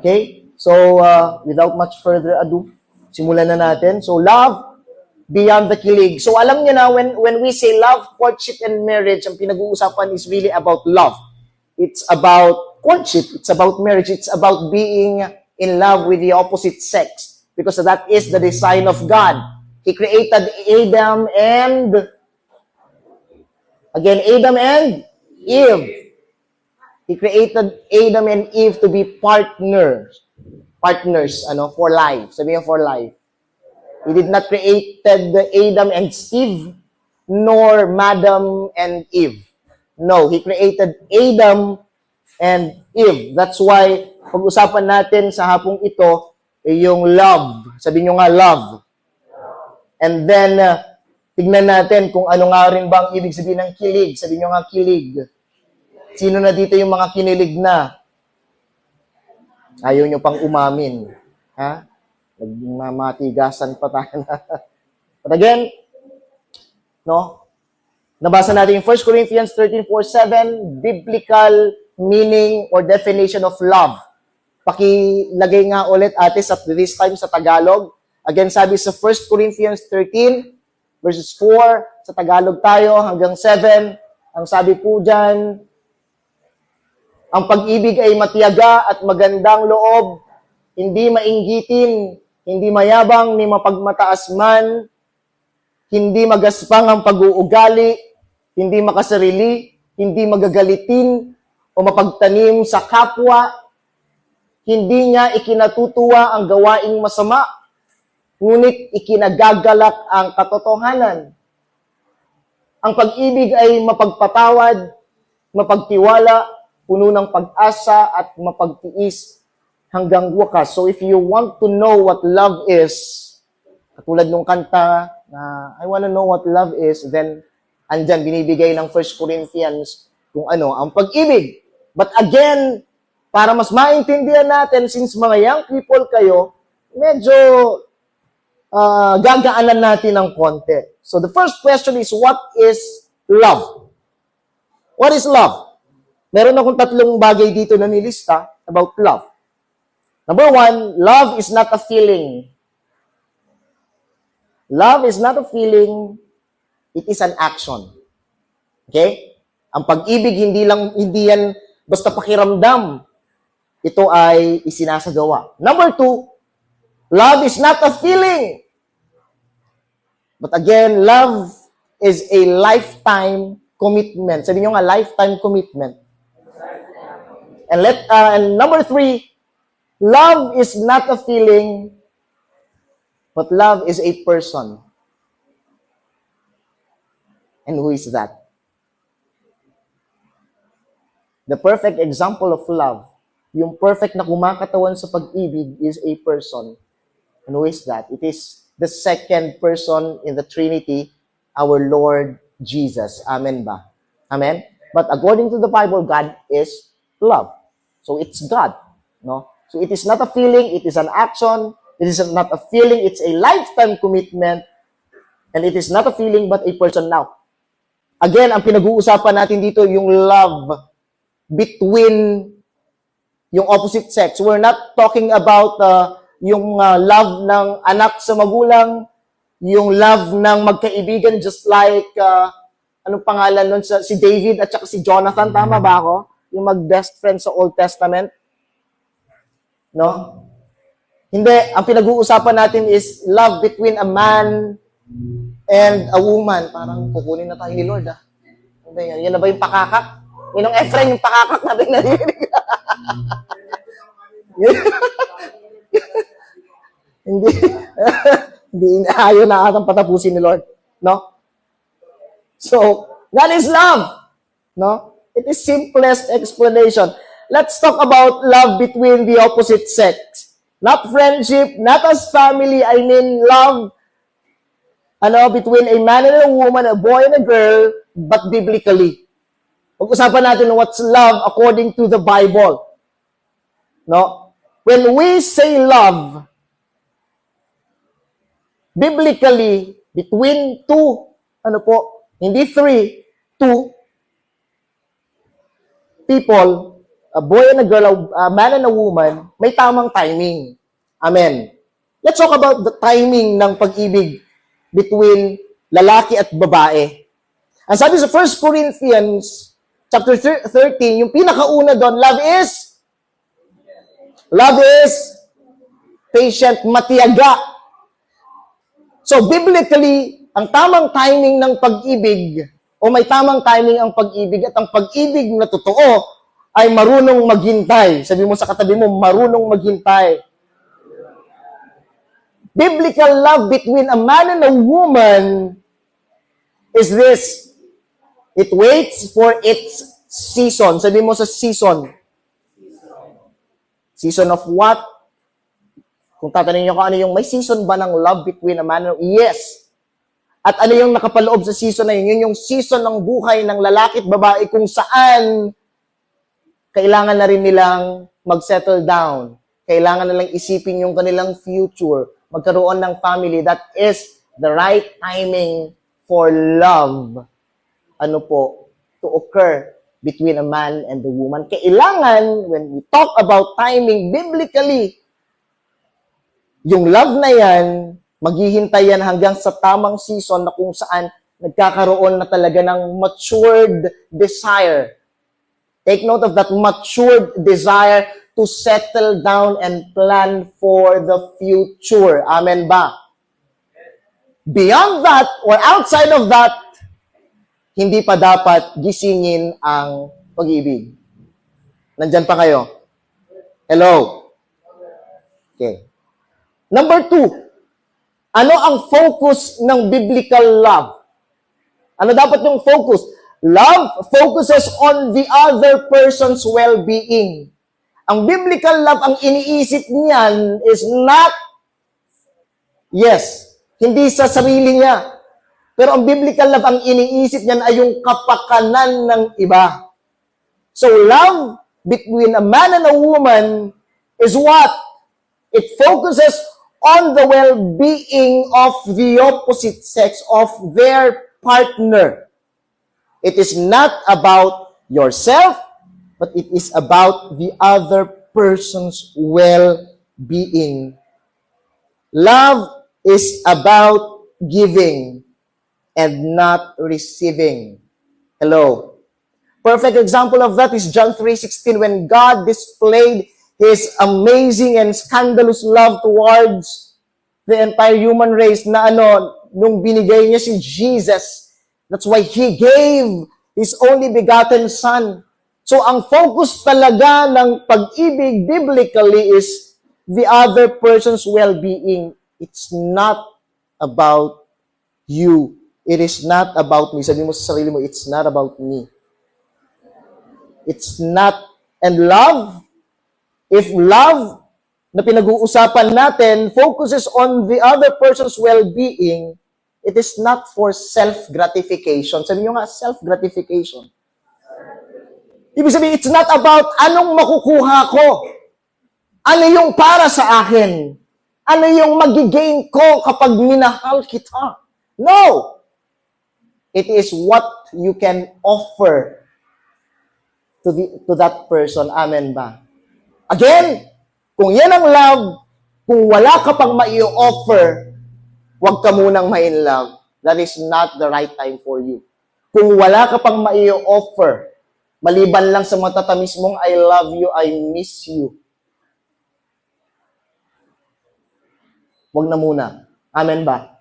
Okay? So, without much further ado, simulan na natin. So, love beyond the kilig. So, alam niyo na, when we say love, courtship, and marriage, ang pinag-uusapan is really about love. It's about courtship. It's about marriage. It's about being in love with the opposite sex. Because that is the design of God. He created Adam and Eve. He created Adam and Eve to be partners for life. Sabi niya, for life. He did not create Adam and Steve, nor Madam and Eve. No, He created Adam and Eve. That's why, pag-usapan natin sa hapong ito, yung love. Sabi niyo nga, love. And then, tignan natin kung ano nga rin bang ibig sabihin ng kilig. Sabi niyo nga, kilig. Sino na dito yung mga kinilig na? Ayaw nyo pang umamin. Ha? Nagmamatigasan pa tayo na. But again, no? Nabasa natin yung 1 Corinthians 13:4-7, biblical meaning or definition of love. Pakilagay nga ulit ate sa this time sa Tagalog. Again, sabi sa 1 Corinthians 13:4, sa Tagalog tayo hanggang 7. Ang sabi po dyan, ang pag-ibig ay matiyaga at magandang loob, hindi mainggitin, hindi mayabang ni mapagmataas man, hindi magaspang ang pag-uugali, hindi makasarili, hindi magagalitin o mapagtanim sa kapwa, hindi niya ikinatutuwa ang gawaing masama, ngunit ikinagagalak ang katotohanan. Ang pag-ibig ay mapagpatawad, mapagtiwala, puno ng pag-asa at mapagtiis hanggang wakas. So if you want to know what love is, katulad nung kanta na I wanna know what love is, then andyan binibigay ng 1 Corinthians kung ano ang pag-ibig. But again, para mas maintindihan natin, since mga young people kayo, medyo gagaanan natin ng konti. So the first question is, what is love? What is love? Meron akong 3 bagay dito na nilista about love. Number 1, love is not a feeling. Love is not a feeling, it is an action. Okay? Ang pag-ibig hindi yan basta pakiramdam. Ito ay isinasagawa. Number 2, love is not a feeling. But again, love is a lifetime commitment. Sabi niyo nga, lifetime commitment. And number 3, love is not a feeling, but love is a person. And who is that? The perfect example of love, yung perfect na kumakatawan sa pag-ibig is a person. And who is that? It is the second person in the Trinity, our Lord Jesus. Amen ba? Amen? But according to the Bible, God is love. So it's God, no? So it is not a feeling, it is an action. It is not a feeling, it's a lifetime commitment. And it is not a feeling but a person now. Again, ang pinag-uusapan natin dito yung love between yung opposite sex. We're not talking about yung love ng anak sa magulang, yung love ng magkaibigan just like anong pangalan nun si David at saka si Jonathan, tama ba ako? Yung mag-best friend sa Old Testament. No? Hindi. Ang pinag-uusapan natin is love between a man and a woman. Parang kukunin na tayo ni Lord, ah. Ano yan? Yan na ba yung pakakak? Yun ang Ephraim, yung pakakak natin narinig. Hindi ayaw na atang patapusin ni Lord. No? So, that is love. No? It is simplest explanation. Let's talk about love between the opposite sex. Not friendship, not as family. I mean love between a man and a woman, a boy and a girl, but biblically. Pag-usapan natin what's love according to the Bible. No? When we say love, biblically, between two, hindi 3, 2 people, a boy and a girl, a man and a woman, may tamang timing. Amen. Let's talk about the timing ng pag-ibig between lalaki at babae. Ang sabi sa 1 Corinthians chapter 13, yung pinakauna doon, love is patient, matiyaga. So biblically, ang tamang timing ng pag-ibig, o may tamang timing ang pag-ibig, at ang pag-ibig na totoo ay marunong maghintay. Sabi mo sa katabi mo, marunong maghintay. Biblical love between a man and a woman is this. It waits for its season. Sabi mo sa season. Season of what? Kung tatanungin nyo kung ano yung may season ba ng love between a man and a woman? Yes. At ano yung nakapaloob sa season na yun? Yun yung season ng buhay ng lalaki at babae kung saan kailangan na rin nilang mag-settle down. Kailangan nilang isipin yung kanilang future. Magkaroon ng family. That is the right timing for love. Ano po? To occur between a man and a woman. Kailangan, when we talk about timing, biblically, yung love na yan, maghihintay yan hanggang sa tamang season na kung saan nagkakaroon na talaga ng matured desire. Take note of that matured desire to settle down and plan for the future. Amen ba? Beyond that, or outside of that, hindi pa dapat gisingin ang pag-ibig. Nandyan pa kayo? Hello? Okay. Number 2, ano ang focus ng biblical love? Ano dapat yung focus? Love focuses on the other person's well-being. Ang biblical love, ang iniisip niyan is not, yes, hindi sa sarili niya. Pero ang biblical love, ang iniisip niyan ay yung kapakanan ng iba. So love between a man and a woman is what? It focuses on the well-being of the opposite sex, of their partner. It is not about yourself, but it is about the other person's well-being. Love is about giving and not receiving. Hello. Perfect example of that is John 3:16, when God displayed His amazing and scandalous love towards the entire human race na nung binigay niya si Jesus. That's why He gave His only begotten Son. So, ang focus talaga ng pag-ibig biblically is the other person's well-being. It's not about you. It is not about me. Sabi mo sa sarili mo, it's not about me. It's not. And love, if love na pinag-uusapan natin focuses on the other person's well-being, it is not for self-gratification. Sabi nyo nga, self-gratification. Ibig sabihin, it's not about anong makukuha ko. Ano yung para sa akin? Ano yung magigain ko kapag minahal kita? No! It is what you can offer to that person. Amen ba? Again, kung yan ang love, kung wala ka pang mai-offer, huwag ka munang ma-in love. That is not the right time for you. Kung wala ka pang mai-offer, maliban lang sa matatamis mong I love you, I miss you, huwag na muna. Amen ba?